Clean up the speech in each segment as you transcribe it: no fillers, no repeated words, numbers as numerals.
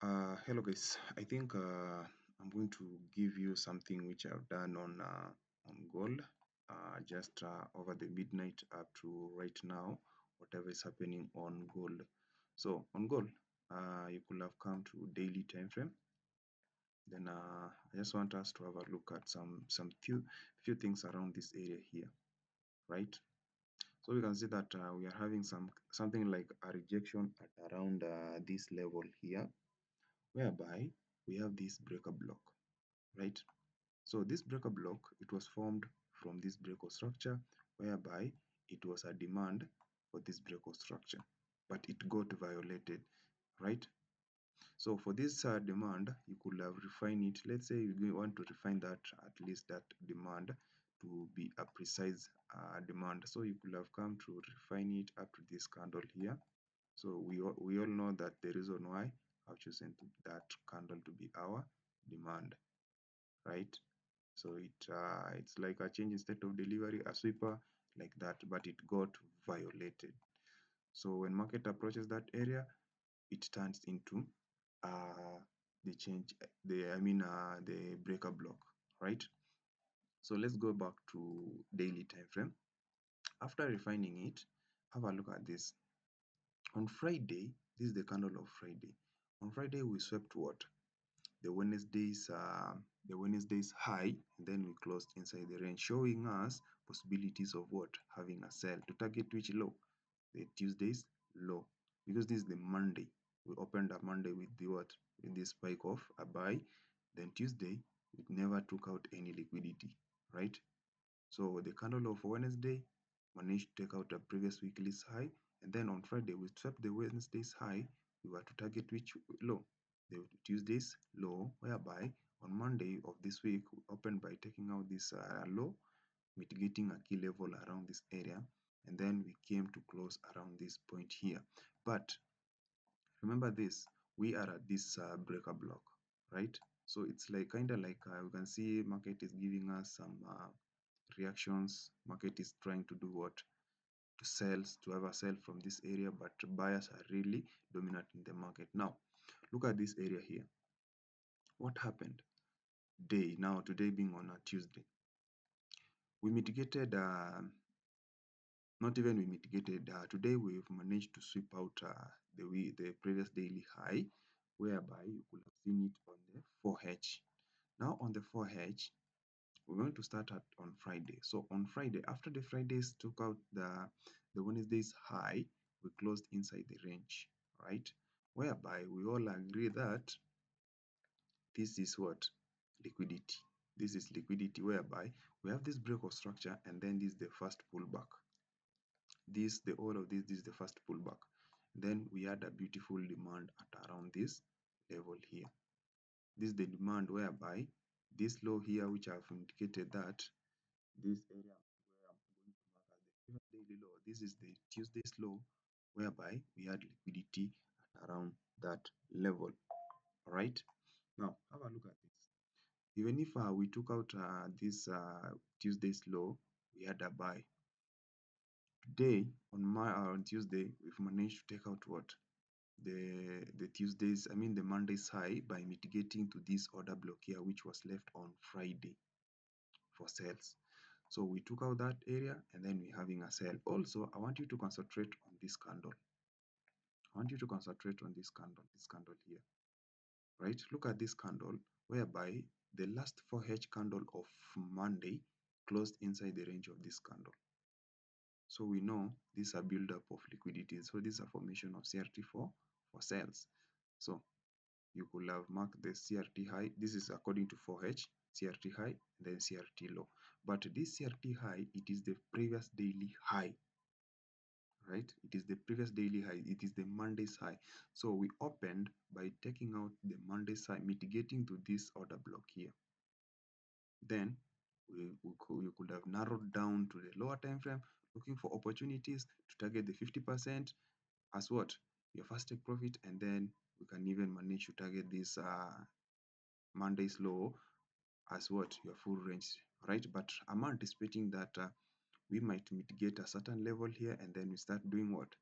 Hello guys. I think I'm going to give you something which I've done on gold, just over the midnight up to right now, whatever is happening on gold. So on gold, you could have come to daily time frame. Then I just want us to have a look at some few things around this area here, right? So we can see that we are having something like a rejection at around this level here, whereby we have this breaker block, right? So this breaker block, it was formed from this breaker structure, whereby it was a demand for this breaker structure, but it got violated, right? So for this demand, you could have refined it. Let's say you want to refine that, at least that demand, to be a precise demand. So you could have come to refine it up to this candle here. So we all know that the reason why I've chosen that candle to be our demand, right? So it's like a change in state of delivery, a sweeper like that, but it got violated. So when market approaches that area, it turns into uh, the change, the breaker block, right? So let's go back to daily time frame. After refining it, have a look at this. On Friday, this is the candle of Friday. On Friday, we swept what? The Wednesday's high, and then we closed inside the range, showing us possibilities of what? Having a sell to target which low? The Tuesday's low, because this is the Monday. We opened up Monday with the what? With this spike of a buy. Then Tuesday, it never took out any liquidity, right? So the candle of Wednesday managed to take out a previous weekly's high, and then on Friday we swept the Wednesday's high. We were to target which low? The Tuesday's low, whereby on Monday of this week we opened by taking out this low, mitigating a key level around this area, and then we came to close around this point here. But remember this, we are at this breaker block, right? So it's like kind of like we can see market is giving us some reactions. Market is trying to do what? To sell, to have a sell from this area, but buyers are really dominant in the market. Now look at this area here. What happened? Today being on a Tuesday, we mitigated, not even we mitigated, today we've managed to sweep out the previous daily high, whereby you could have seen it on the 4H. Now on the 4H, we're going to start on Friday. So on Friday, after the Fridays took out the Wednesday's high, we closed inside the range, right? Whereby we all agree that this is what? Liquidity. This is liquidity, whereby we have this break of structure, and then this is the first pullback. All of this is the first pullback. Then we had a beautiful demand at around this level here. This is the demand whereby this low here, which I've indicated that this area where I'm going to mark as the previous daily low, this is the Tuesday's low, whereby we had liquidity at around that level. All right. Now have a look at this. Even if we took out this Tuesday's low, we had a buy. Today on Tuesday, we've managed to take out what? The Monday's high, by mitigating to this order block here, which was left on Friday for sales. So we took out that area, and then we're having a sell. Also, I want you to concentrate on this candle. I want you to concentrate on this candle here, right? Look at this candle, whereby the last 4H candle of Monday closed inside the range of this candle. So we know this is a build-up of liquidity. So this is a formation of CRT for sales. So you could have marked the CRT high. This is according to 4H, CRT high, then CRT low. But this CRT high, it is the previous daily high, right? It is the previous daily high. It is the Monday's high. So we opened by taking out the Monday's high, mitigating to this order block here. Then you could have narrowed down to the lower time frame, looking for opportunities to target the 50% as what? Your first take profit, and then we can even manage to target this Monday's low as what? Your full range, right? But I'm anticipating that we might mitigate a certain level here, and then we start doing what?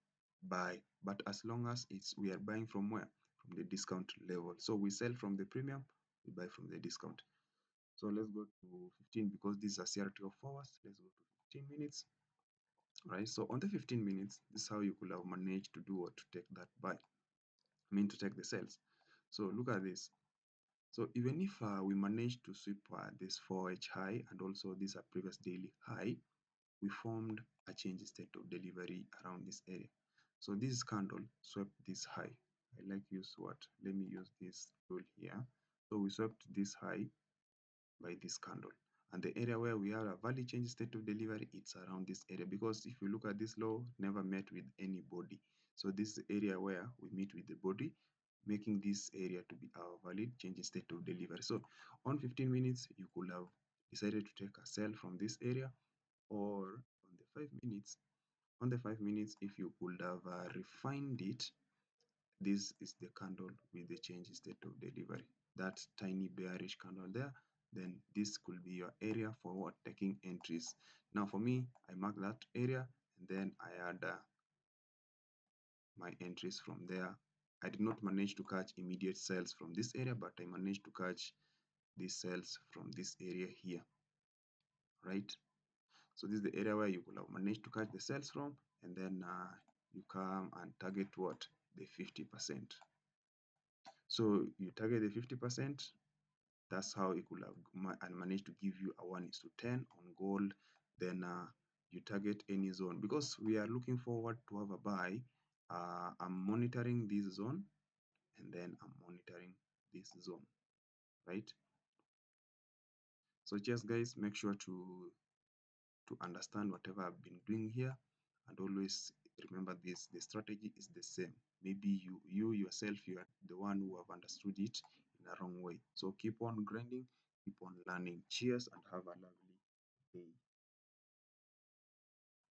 Buy. But as long as we are buying from where? from the discount level. So we sell from the premium, we buy from the discount. So let's go to 15 because this is a CRT of hours. Let's go to 15 minutes. Right, so on the 15 minutes, this is how you could have managed to do what, to take that buy. I mean to take the sales. So look at this. So even if we manage to sweep this 4H high and also this previous daily high, we formed a change state of delivery around this area. So this candle swept this high. I like use what? Let me use this tool here. So we swept this high by this candle. And the area where we have a value change state of delivery, it's around this area, because if you look at this low, never met with any body. So this is the area where we meet with the body, making this area to be our valid change state of delivery. So on 15 minutes, you could have decided to take a sell from this area, or on the 5 minutes. On the 5 minutes, if you could have refined it, this is the candle with the change state of delivery, that tiny bearish candle there. Then this could be your area for what, taking entries. Now for me, I mark that area and then I add my entries from there. I did not manage to catch immediate sales from this area, but I managed to catch these sales from this area here, right? So this is the area where you could have managed to catch the sales from, and then you come and target what, the 50%. So you target the 50%. That's how it could have and managed to give you a 1:10 on gold. Then you target any zone, because we are looking forward to have a buy. I'm monitoring this zone, and then I'm monitoring this zone, right? So just guys, make sure to understand whatever I've been doing here, and always remember this: the strategy is the same. Maybe you yourself, you are the one who have understood it in a wrong way. So keep on grinding, keep on learning. Cheers and have a lovely